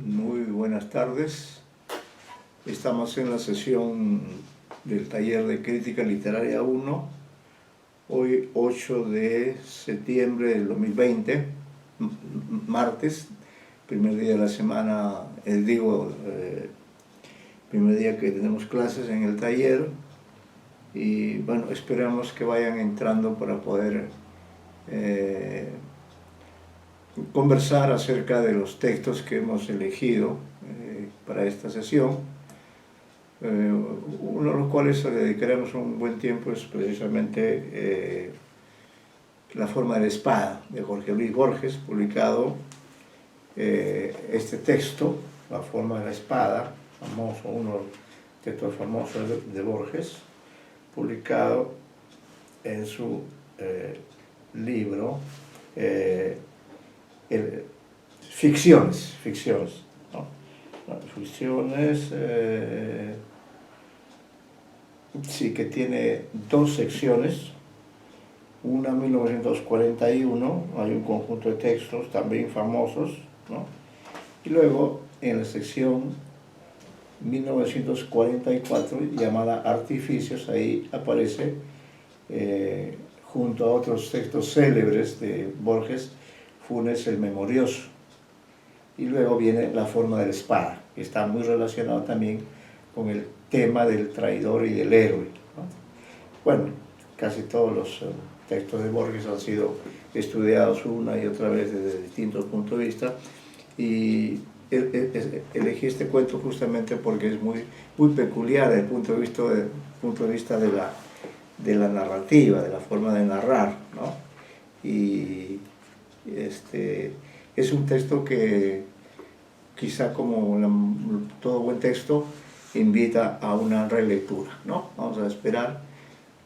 Muy buenas tardes. Estamos en la sesión del taller de Crítica Literaria 1, hoy 8 de septiembre del 2020, martes, primer día de la semana, primer día que tenemos clases en el taller, y bueno, esperamos que vayan entrando para poder conversar acerca de los textos que hemos elegido para esta sesión, uno de los cuales le dedicaremos un buen tiempo es precisamente La forma de la espada, de Jorge Luis Borges, publicado este texto, La forma de la espada, famoso, uno de los textos famosos de Borges, publicado en su libro Ficciones, ¿no? Ficciones, sí, que tiene dos secciones, una 1941, hay un conjunto de textos también famosos, ¿no? Y luego en la sección 1944, llamada Artificios, ahí aparece, junto a otros textos célebres de Borges, Funes el Memorioso. Y luego viene La forma de la espada, que está muy relacionado también con el tema del traidor y del héroe, ¿no? Bueno, casi todos los textos de Borges han sido estudiados una y otra vez desde distintos puntos de vista, y elegí este cuento justamente porque es muy peculiar desde el punto de vista de la narrativa, de la forma de narrar, ¿no? Y es un texto que quizá, como todo buen texto, invita a una relectura, ¿no? Vamos a esperar,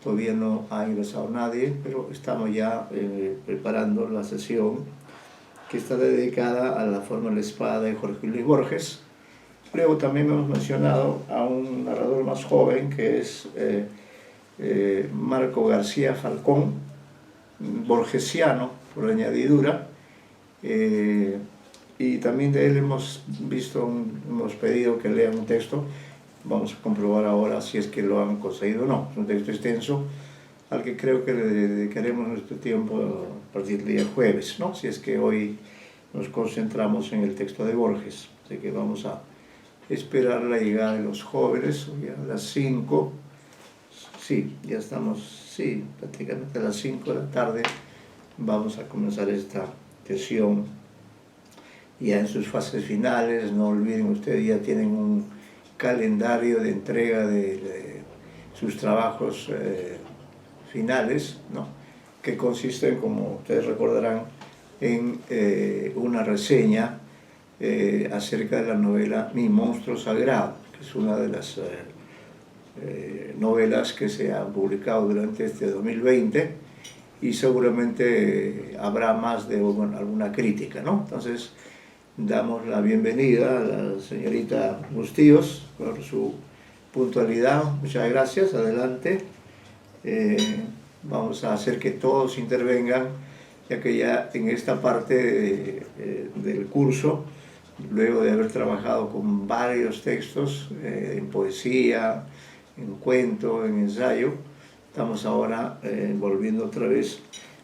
todavía no ha ingresado nadie, pero estamos ya preparando la sesión que está dedicada a La forma de la espada de Jorge Luis Borges. Luego también hemos mencionado a un narrador más joven, que es Marco García Falcón, borgesiano por añadidura, y también de él hemos pedido que lea un texto. Vamos a comprobar ahora si es que lo han conseguido o no. Es un texto extenso al que creo que le dedicaremos nuestro tiempo a partir del día jueves, ¿no? Si es que hoy nos concentramos en el texto de Borges. Así que vamos a esperar la llegada de los jóvenes. Hoy a las 5, sí, ya estamos, sí, prácticamente a las 5 de la tarde vamos a comenzar esta sesión ya en sus fases finales. No olviden ustedes, ya tienen un calendario de entrega de sus trabajos finales, ¿no? Que consisten, como ustedes recordarán, en una reseña acerca de la novela Mi monstruo sagrado, que es una de las novelas que se ha publicado durante este 2020, y seguramente habrá más de alguna crítica, ¿no? Entonces, damos la bienvenida a la señorita Bustíos por su puntualidad. Muchas gracias, adelante. Vamos a hacer que todos intervengan, ya que ya en esta parte del curso, luego de haber trabajado con varios textos en poesía, en cuento, en ensayo, estamos ahora volviendo otra vez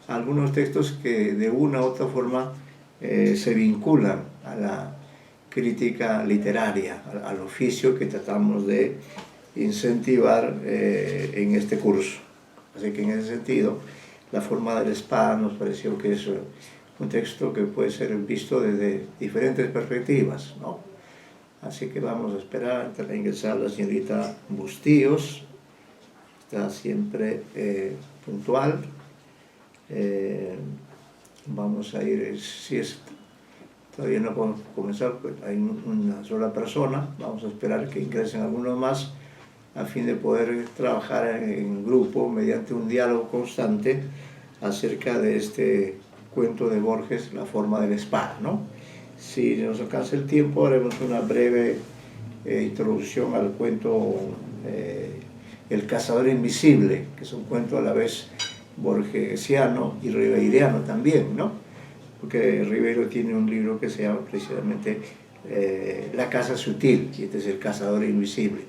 a algunos textos que de una u otra forma se vinculan a la crítica literaria, al oficio que tratamos de incentivar en este curso. Así que en ese sentido, La forma de la espada nos pareció que es un texto que puede ser visto desde diferentes perspectivas, ¿no? Así que vamos a esperar a ingresar la señorita Bustíos, está siempre puntual. Vamos a ir, si es, todavía no podemos comenzar, pues hay una sola persona, vamos a esperar que ingresen algunos más a fin de poder trabajar en grupo mediante un diálogo constante acerca de este cuento de Borges, La forma de la espada, ¿no? Si nos alcanza el tiempo, haremos una breve introducción al cuento El cazador invisible, que es un cuento a la vez borgesiano y ribeiriano también, ¿no? Porque Ribeiro tiene un libro que se llama precisamente La caza sutil, y este es el cazador invisible.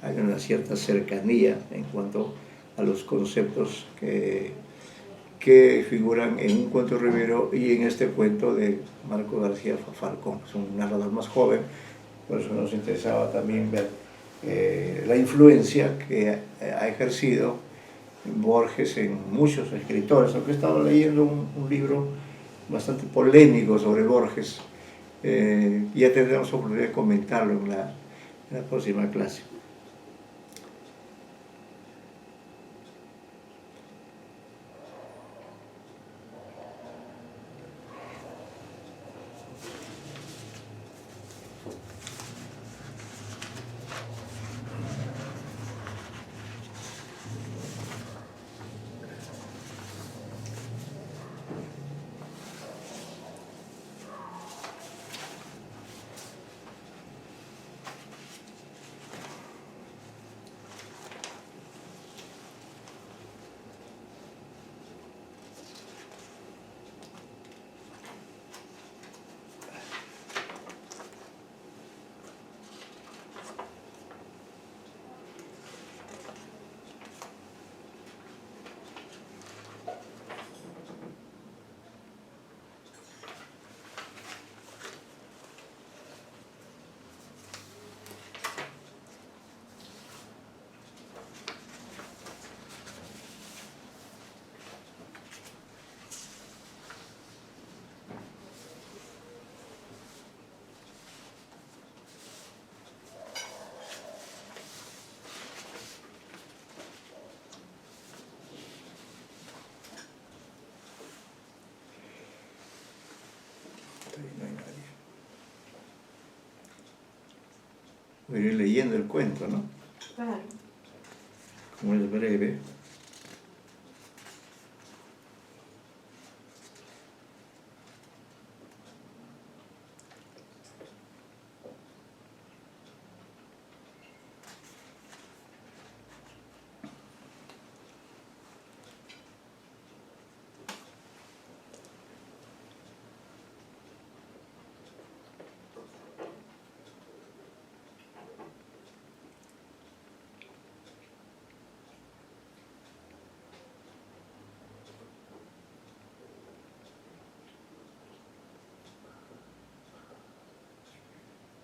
Hay una cierta cercanía en cuanto a los conceptos que figuran en un cuento Rivero y en este cuento de Marco García Falcón. Es un narrador más joven, por eso nos interesaba también ver la influencia que ha ejercido Borges en muchos escritores, aunque he estado leyendo un libro bastante polémico sobre Borges. Ya tendremos oportunidad de comentarlo en la próxima clase. No hay nadie. Voy a ir leyendo el cuento, ¿no? Claro. Como es breve.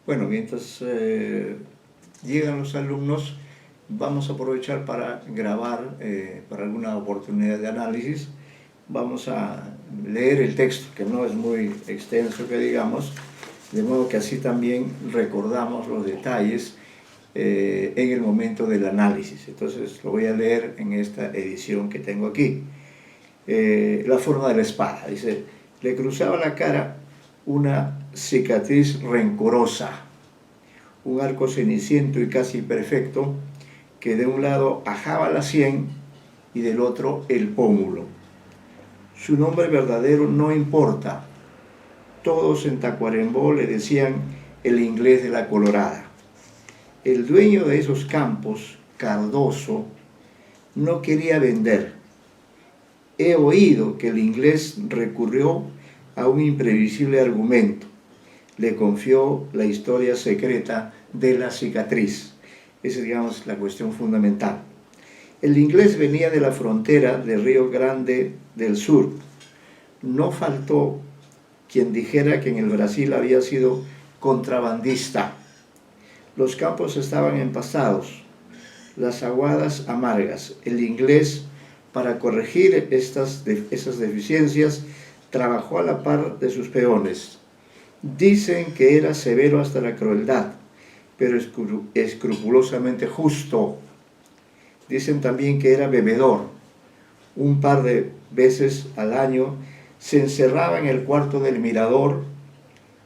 Bueno, mientras llegan los alumnos, vamos a aprovechar para grabar, para alguna oportunidad de análisis. Vamos a leer el texto, que no es muy extenso, que digamos, de modo que así también recordamos los detalles en el momento del análisis. Entonces lo voy a leer en esta edición que tengo aquí. La forma de la espada. Dice: le cruzaba la cara una cicatriz rencorosa, un arco ceniciento y casi perfecto, que de un lado ajaba la sien y del otro el pómulo. Su nombre verdadero no importa. Todos en Tacuarembó le decían el inglés de la Colorada. El dueño de esos campos, Cardoso, no quería vender. He oído que el inglés recurrió a un imprevisible argumento. Le confió la historia secreta de la cicatriz. Esa es, digamos, la cuestión fundamental. El inglés venía de la frontera de Río Grande del Sur. No faltó quien dijera que en el Brasil había sido contrabandista. Los campos estaban empastados, las aguadas amargas. El inglés, para corregir esas deficiencias, trabajó a la par de sus peones. Dicen que era severo hasta la crueldad, pero escrupulosamente justo. Dicen también que era bebedor. Un par de veces al año se encerraba en el cuarto del mirador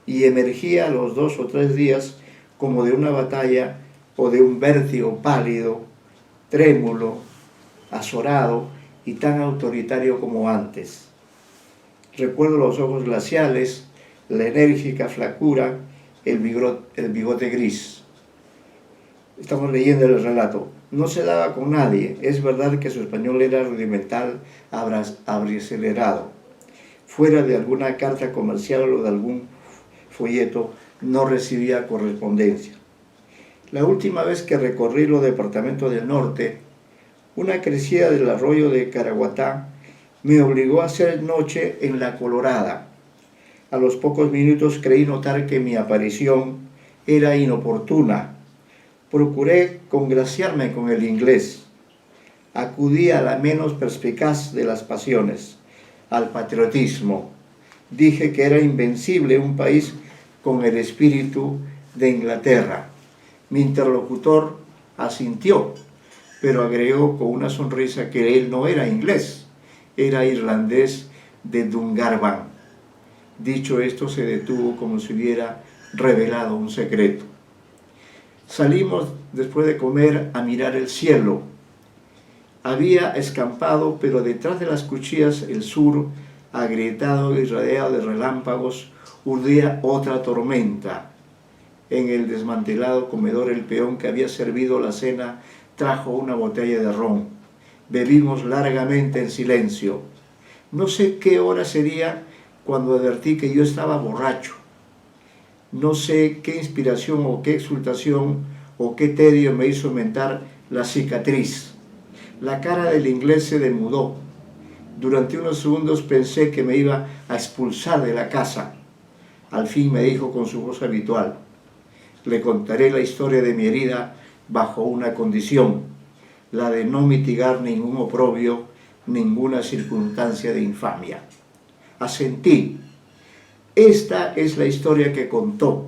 y emergía a los 2 o 3 días como de una batalla o de un vértigo pálido, trémulo, azorado y tan autoritario como antes. Recuerdo los ojos glaciales, la enérgica flacura, el bigote gris. Estamos leyendo el relato. No se daba con nadie. Es verdad que su español era rudimental, abricelerado. Fuera de alguna carta comercial o de algún folleto, no recibía correspondencia. La última vez que recorrí los departamentos del norte, una crecida del arroyo de Caraguatá me obligó a hacer noche en La Colorada. A los pocos minutos creí notar que mi aparición era inoportuna. Procuré congraciarme con el inglés. Acudí a la menos perspicaz de las pasiones, al patriotismo. Dije que era invencible un país con el espíritu de Inglaterra. Mi interlocutor asintió, pero agregó con una sonrisa que él no era inglés, era irlandés de Dungarvan. Dicho esto, se detuvo como si hubiera revelado un secreto. Salimos después de comer a mirar el cielo. Había escampado, pero detrás de las cuchillas el sur, agrietado y rodeado de relámpagos, urdía otra tormenta. En el desmantelado comedor el peón que había servido la cena trajo una botella de ron. Bebimos largamente en silencio. No sé qué hora sería cuando advertí que yo estaba borracho. No sé qué inspiración o qué exultación o qué tedio me hizo aumentar la cicatriz. La cara del inglés se demudó. Durante unos segundos pensé que me iba a expulsar de la casa. Al fin me dijo con su voz habitual: le contaré la historia de mi herida bajo una condición, la de no mitigar ningún oprobio, ninguna circunstancia de infamia. Asentí. Esta es la historia que contó,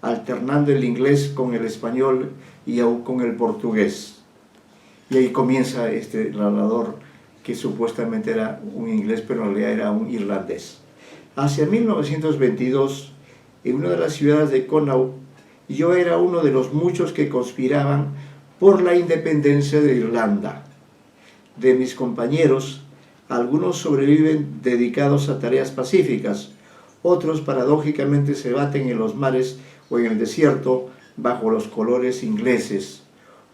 alternando el inglés con el español y aún con el portugués. Y ahí comienza este narrador, que supuestamente era un inglés, pero en realidad era un irlandés. Hacia 1922, en una de las ciudades de Connaught, yo era uno de los muchos que conspiraban por la independencia de Irlanda. De mis compañeros, algunos sobreviven dedicados a tareas pacíficas, otros paradójicamente se baten en los mares o en el desierto bajo los colores ingleses.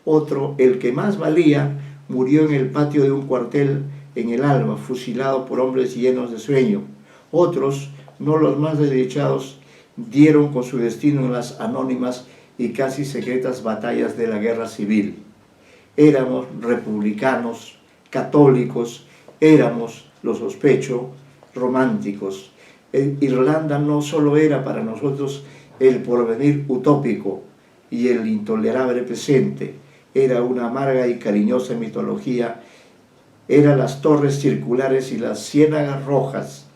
Otro, el que más valía, murió en el patio de un cuartel en el alba, fusilado por hombres llenos de sueño. Otros, no los más desdichados, dieron con su destino en las anónimas y casi secretas batallas de la guerra civil. Éramos republicanos, católicos, éramos, lo sospecho, románticos. Irlanda no solo era para nosotros el porvenir utópico y el intolerable presente, era una amarga y cariñosa mitología, era las torres circulares y las ciénagas rojas,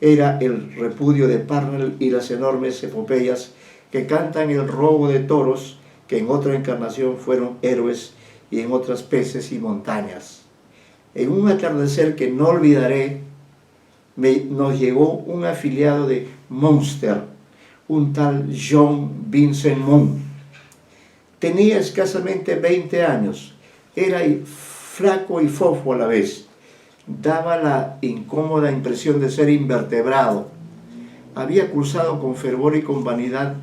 era el repudio de Parnell y las enormes epopeyas que cantan el robo de toros, que en otra encarnación fueron héroes y en otras peces y montañas. En un atardecer que no olvidaré, nos llegó un afiliado de Munster, un tal John Vincent Moon. Tenía escasamente 20 años, era flaco y fofo a la vez. Daba la incómoda impresión de ser invertebrado. Había cursado con fervor y con vanidad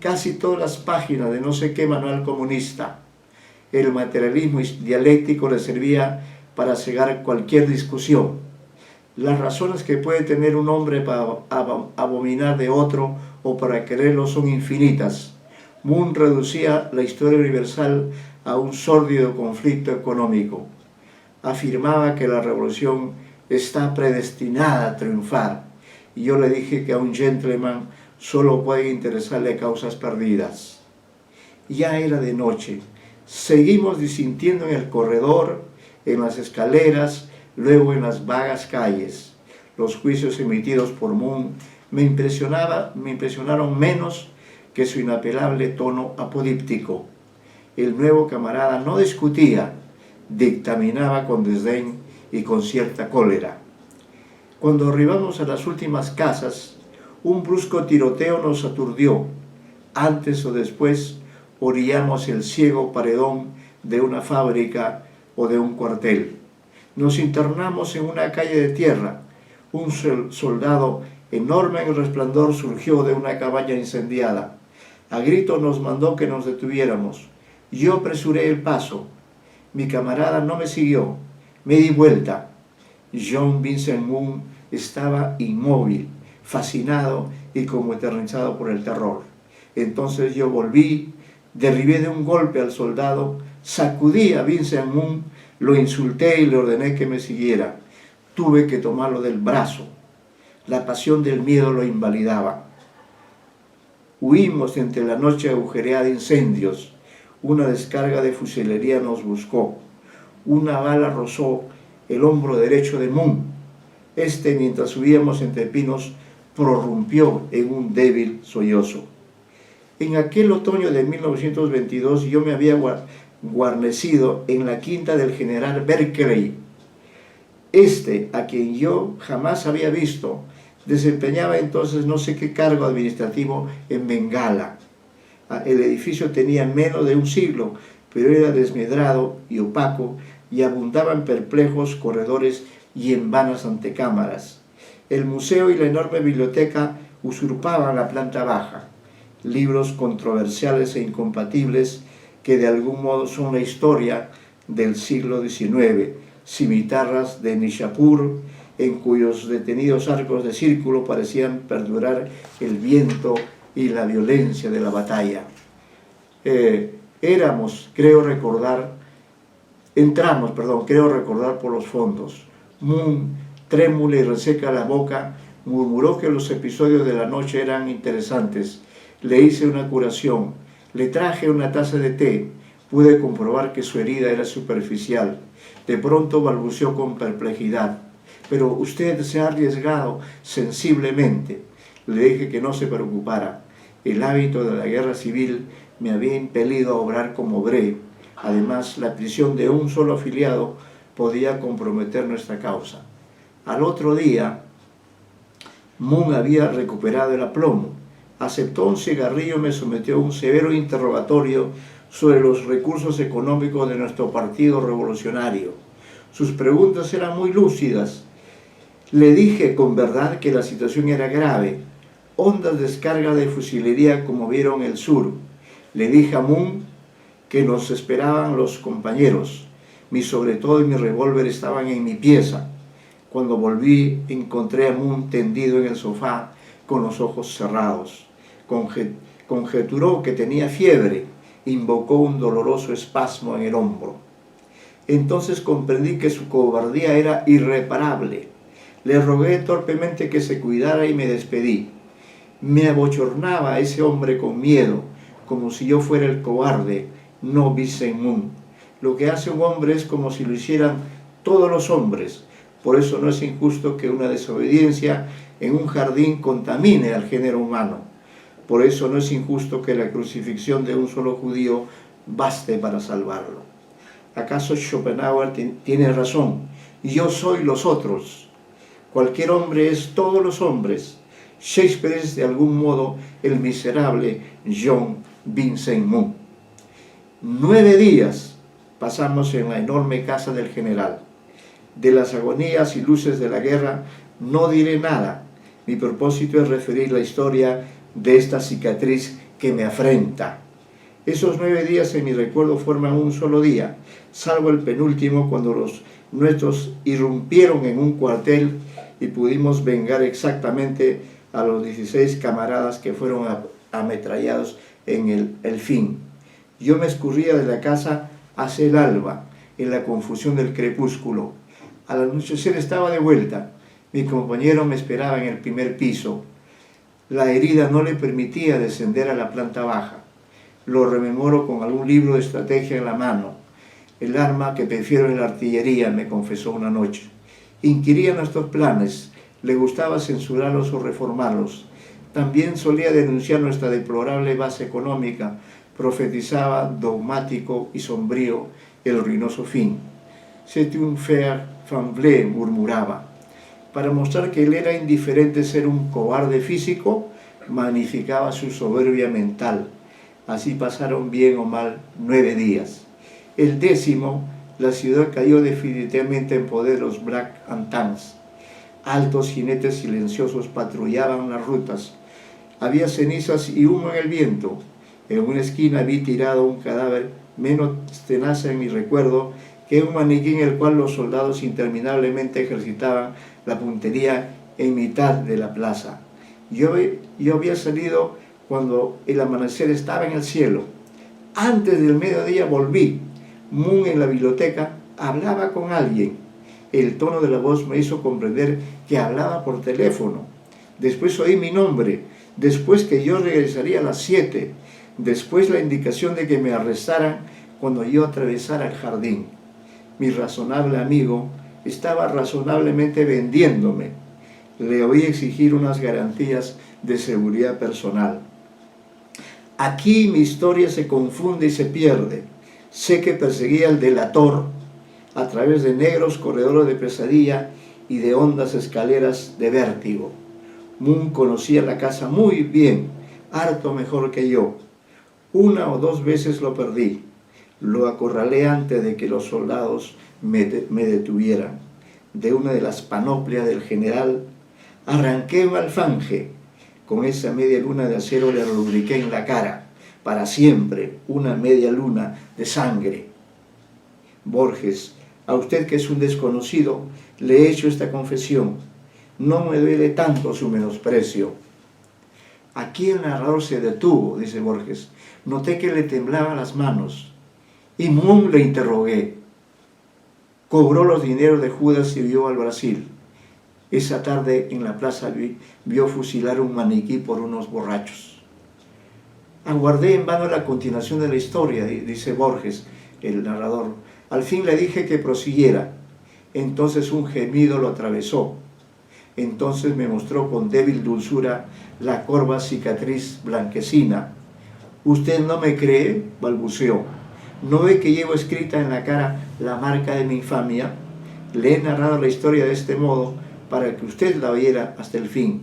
casi todas las páginas de no sé qué manual comunista. El materialismo dialéctico le servía para cegar cualquier discusión. Las razones que puede tener un hombre para abominar de otro o para quererlo son infinitas. Moon reducía la historia universal a un sórdido conflicto económico. Afirmaba que la revolución está predestinada a triunfar, y yo le dije que a un gentleman solo puede interesarle causas perdidas. Ya era de noche. Seguimos disintiendo en el corredor, en las escaleras, luego en las vagas calles. Los juicios emitidos por Moon me impresionaron menos que su inapelable tono apodíptico. El nuevo camarada no discutía, dictaminaba con desdén y con cierta cólera. Cuando arribamos a las últimas casas, un brusco tiroteo nos aturdió. Antes o después orillamos el ciego paredón de una fábrica o de un cuartel. Nos internamos en una calle de tierra. Un soldado enorme en resplandor surgió de una cabaña incendiada. A grito nos mandó que nos detuviéramos. Yo apresuré el paso. Mi camarada no me siguió. Me di vuelta. John Vincent Moon estaba inmóvil, fascinado y como eternizado por el terror. Entonces yo volví, derribé de un golpe al soldado, sacudí a Vincent Moon, lo insulté y le ordené que me siguiera. Tuve que tomarlo del brazo. La pasión del miedo lo invalidaba. Huimos entre la noche agujereada de incendios. Una descarga de fusilería nos buscó. Una bala rozó el hombro derecho de Moon. Mientras subíamos entre pinos, prorrumpió en un débil sollozo. En aquel otoño de 1922 yo me había guarnecido en la quinta del general Berkeley. A quien yo jamás había visto, desempeñaba entonces no sé qué cargo administrativo en Bengala. El edificio tenía menos de un siglo, pero era desmedrado y opaco y abundaba en perplejos corredores y en vanas antecámaras. El museo y la enorme biblioteca usurpaban la planta baja. Libros controversiales e incompatibles que de algún modo son la historia del siglo XIX, cimitarras de Nishapur, en cuyos detenidos arcos de círculo parecían perdurar el viento y la violencia de la batalla. Entramos por los fondos. Moon, trémula y reseca la boca, murmuró que los episodios de la noche eran interesantes. Le hice una curación, le traje una taza de té. Pude comprobar que su herida era superficial. De pronto balbuceó con perplejidad. Pero usted se ha arriesgado sensiblemente. Le dije que no se preocupara. El hábito de la guerra civil me había impelido a obrar como obré. Además, la prisión de un solo afiliado podía comprometer nuestra causa. Al otro día, Moon había recuperado el aplomo. Aceptó un cigarrillo y me sometió a un severo interrogatorio sobre los recursos económicos de nuestro partido revolucionario. Sus preguntas eran muy lúcidas. Le dije con verdad que la situación era grave. Hondas descargas de fusilería conmovieron el sur. Le dije a Moon que nos esperaban los compañeros. Mi sobretodo y mi revólver estaban en mi pieza. Cuando volví, encontré a Moon tendido en el sofá con los ojos cerrados. Conjeturó que tenía fiebre. Invocó un doloroso espasmo en el hombro. Entonces comprendí que su cobardía era irreparable. Le rogué torpemente que se cuidara y me despedí. Me abochornaba ese hombre con miedo, como si yo fuera el cobarde, no Vincent Moon. Lo que hace un hombre es como si lo hicieran todos los hombres. Por eso no es injusto que una desobediencia en un jardín contamine al género humano. Por eso no es injusto que la crucifixión de un solo judío baste para salvarlo. ¿Acaso Schopenhauer tiene razón? Yo soy los otros. Cualquier hombre es todos los hombres. Shakespeare es de algún modo el miserable John Vincent Moon. 9 días pasamos en la enorme casa del general. De las agonías y luces de la guerra no diré nada. Mi propósito es referir la historia de esta cicatriz que me afrenta. Esos 9 días en mi recuerdo forman un solo día, salvo el penúltimo cuando los nuestros irrumpieron en un cuartel y pudimos vengar exactamente a los 16 camaradas que fueron ametrallados en el fin. Yo me escurría de la casa hacia el alba, en la confusión del crepúsculo. Al anochecer estaba de vuelta. Mi compañero me esperaba en el primer piso. La herida no le permitía descender a la planta baja. Lo rememoro con algún libro de estrategia en la mano. El arma que prefiero en la artillería, me confesó una noche. Inquiría nuestros planes, le gustaba censurarlos o reformarlos. También solía denunciar nuestra deplorable base económica, profetizaba, dogmático y sombrío, el ruinoso fin. «C'est un fer famblé», murmuraba. Para mostrar que él era indiferente ser un cobarde físico, magnificaba su soberbia mental. Así pasaron bien o mal 9 días. El 10º, la ciudad cayó definitivamente en poder de los Black and Tans. Altos jinetes silenciosos patrullaban las rutas. Había cenizas y humo en el viento. En una esquina vi tirado un cadáver menos tenaz en mi recuerdo que un maniquí en el cual los soldados interminablemente ejercitaban la puntería en mitad de la plaza. Yo había salido cuando el amanecer estaba en el cielo. Antes del mediodía volví. Moon en la biblioteca hablaba con alguien. El tono de la voz me hizo comprender que hablaba por teléfono. Después oí mi nombre. Después que yo regresaría a las 7. Después la indicación de que me arrestaran cuando yo atravesara el jardín. Mi razonable amigo estaba razonablemente vendiéndome. Le oí exigir unas garantías de seguridad personal. Aquí mi historia se confunde y se pierde. Sé que perseguía al delator a través de negros corredores de pesadilla y de hondas escaleras de vértigo. Moon conocía la casa muy bien, harto mejor que yo. 1 o 2 veces lo perdí. Lo acorralé antes de que los soldados me detuvieran. De una de las panoplias del general arranqué un alfanje. Con esa media luna de acero le rubriqué en la cara, para siempre, una media luna de sangre. Borges, a usted que es un desconocido, le he hecho esta confesión. No me duele tanto su menosprecio. Aquí el narrador se detuvo, dice Borges. Noté que le temblaban las manos. Y Moon le interrogué. Cobró los dineros de Judas y huyó al Brasil. Esa tarde en la plaza vio fusilar un maniquí por unos borrachos. Aguardé en vano la continuación de la historia, dice Borges, el narrador. Al fin le dije que prosiguiera. Entonces un gemido lo atravesó. Entonces me mostró con débil dulzura la corva cicatriz blanquecina. «¿Usted no me cree?», balbuceó. «¿No ve que llevo escrita en la cara la marca de mi infamia? Le he narrado la historia de este modo para que usted la oyera hasta el fin.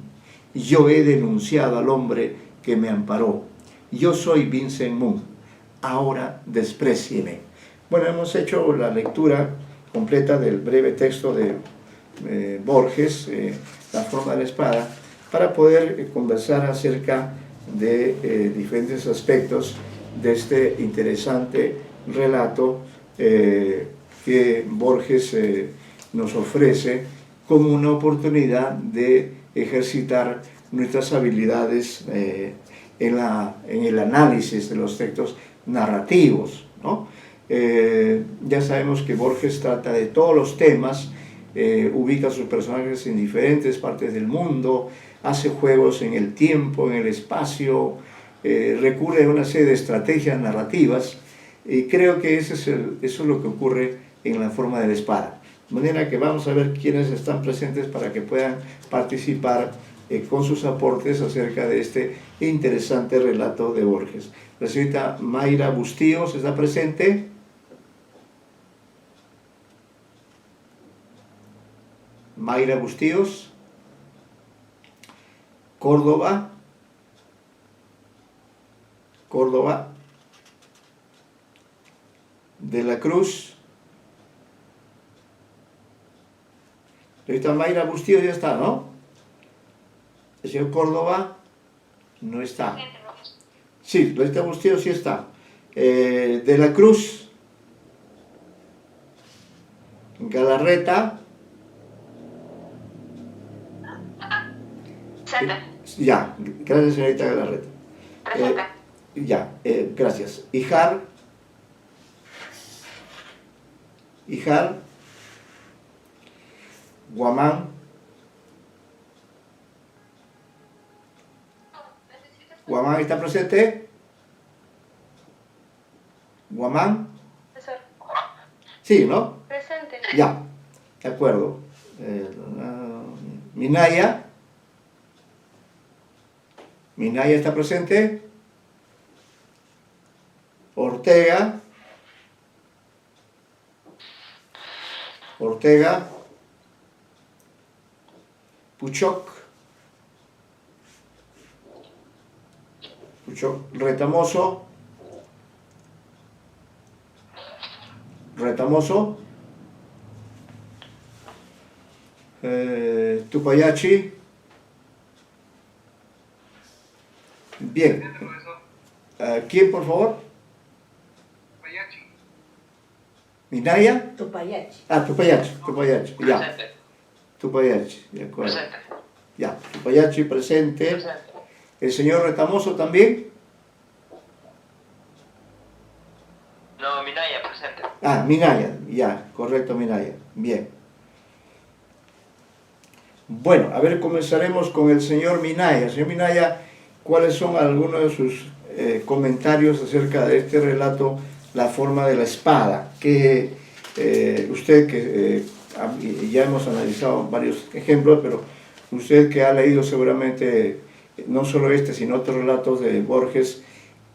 Yo he denunciado al hombre que me amparó. Yo soy Vincent Moon. Ahora desprécieme». Bueno, hemos hecho la lectura completa del breve texto de Borges, La forma de la espada, para poder conversar acerca de diferentes aspectos de este interesante relato que Borges nos ofrece como una oportunidad de ejercitar nuestras habilidades en el análisis de los textos narrativos, ¿no? Ya sabemos que Borges trata de todos los temas, ubica a sus personajes en diferentes partes del mundo, hace juegos en el tiempo, en el espacio, recurre a una serie de estrategias narrativas, y creo que eso es lo que ocurre en La forma de la espada. De manera que vamos a ver quiénes están presentes para que puedan participar con sus aportes acerca de este interesante relato de Borges. La señorita Mayra Bustíos está presente. Mayra Bustíos. Córdoba. De la Cruz. La señorita Mayra Bustíos ya está, ¿no? El señor Córdoba no está. Sí, la señorita Bustíos sí está. De la Cruz. Galarreta. Ya, gracias señorita Galarreta. Ya, gracias. Ijar. Guamán. ¿Guamán está presente? ¿Guamán? Sí, ¿no? Presente. Ya, de acuerdo. Minaya. Minaya está presente. Ortega. Puchoc. Retamoso. Tupayachi. Bien. ¿Quién, por favor? ¿Minaya? Tupayachi. Tupayachi, ya. Tupayachi, de acuerdo. Ya, Tupayachi presente. ¿El señor Retamoso también? No, Minaya, presente. Ah, Minaya, ya, correcto, Minaya. Bien. Bueno, a ver, comenzaremos con el señor Minaya. Señor Minaya, ¿cuáles son algunos de sus comentarios acerca de este relato, La forma de la espada? Que usted, que ya hemos analizado varios ejemplos, pero usted que ha leído seguramente no solo este, sino otros relatos de Borges,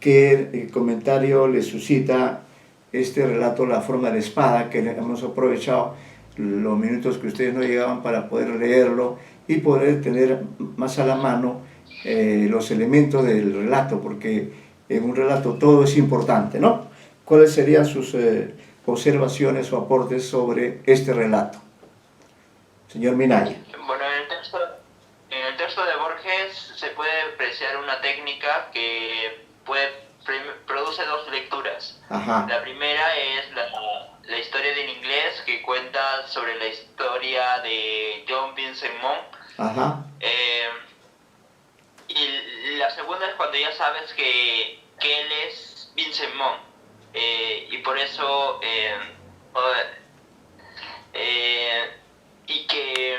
¿qué comentario le suscita este relato, La forma de la espada, que hemos aprovechado los minutos que ustedes no llegaban para poder leerlo y poder tener más a la mano los elementos del relato, porque en un relato todo es importante, ¿no? ¿Cuáles serían sus observaciones o aportes sobre este relato? Señor Minaya. Bueno, en el texto de Borges se puede apreciar una técnica que produce dos lecturas. Ajá. La primera es la historia en inglés, que cuenta sobre la historia de John Vincent Monk. Ajá. Y la segunda es cuando ya sabes que él es Vincent Monk. Y por eso y que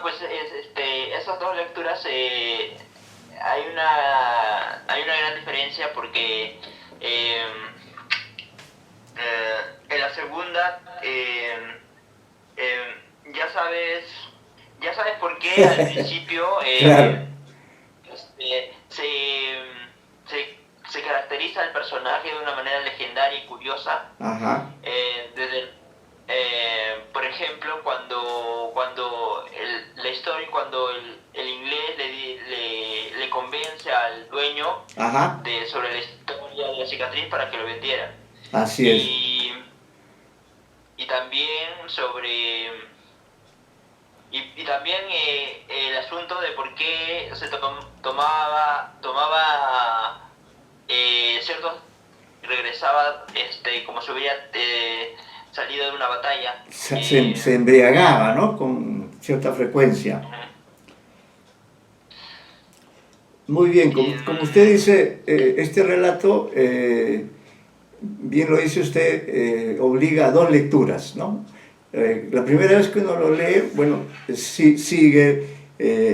pues esas dos lecturas hay una gran diferencia porque en la segunda ya sabes por qué al principio Claro. se caracteriza el personaje de una manera legendaria y curiosa. Ajá. Por ejemplo, cuando el inglés le convence al dueño Ajá. sobre la historia de la cicatriz para que lo vendiera. Así es. Y también y también el asunto de por qué se tomaba ciertos, regresaba como si hubiera salido de una batalla. Se embriagaba, ¿no? Con cierta frecuencia. Muy bien, como usted dice, este relato, bien lo dice usted, obliga a dos lecturas, ¿no? La primera vez que uno lo lee, bueno, sigue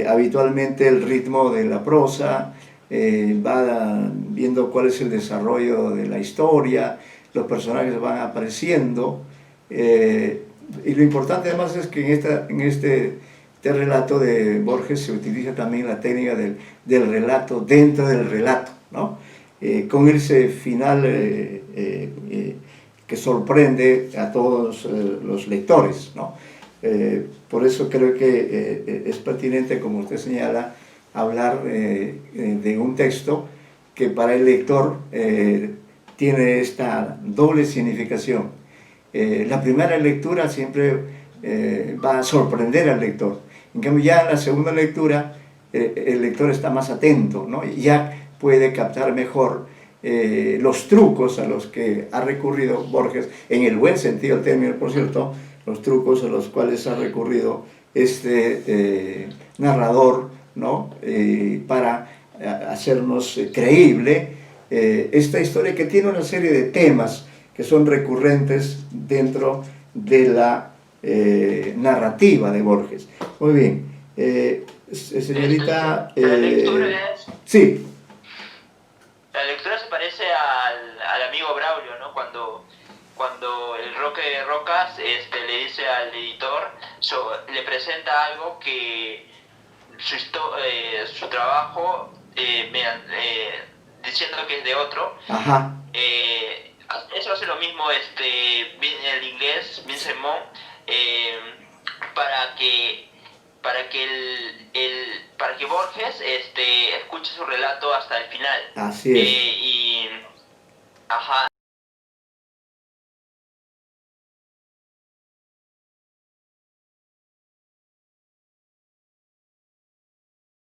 habitualmente el ritmo de la prosa, va viendo cuál es el desarrollo de la historia, los personajes van apareciendo, y lo importante además es que en este relato de Borges se utiliza también la técnica del relato dentro del relato, ¿no? Con ese final que sorprende a todos los lectores, ¿no? Por eso creo que es pertinente, como usted señala, hablar de un texto que para el lector tiene esta doble significación. La primera lectura siempre va a sorprender al lector. En cambio, ya en la segunda lectura, el lector está más atento, ¿no? Y ya puede captar mejor los trucos a los que ha recurrido Borges, en el buen sentido del término, por cierto, los trucos a los cuales ha recurrido este narrador, ¿no? Para hacernos creíble esta historia que tiene una serie de temas que son recurrentes dentro de la narrativa de Borges. Muy bien. Señorita... La lectura es... Sí. La lectura se parece al amigo Braulio, ¿no? Cuando el Roque Rocas le dice al editor, le presenta algo que su trabajo, diciendo que es de otro. Ajá. Eso hace lo mismo el inglés Vincent Monk, para que Borges escuche su relato hasta el final. Así es. Ajá.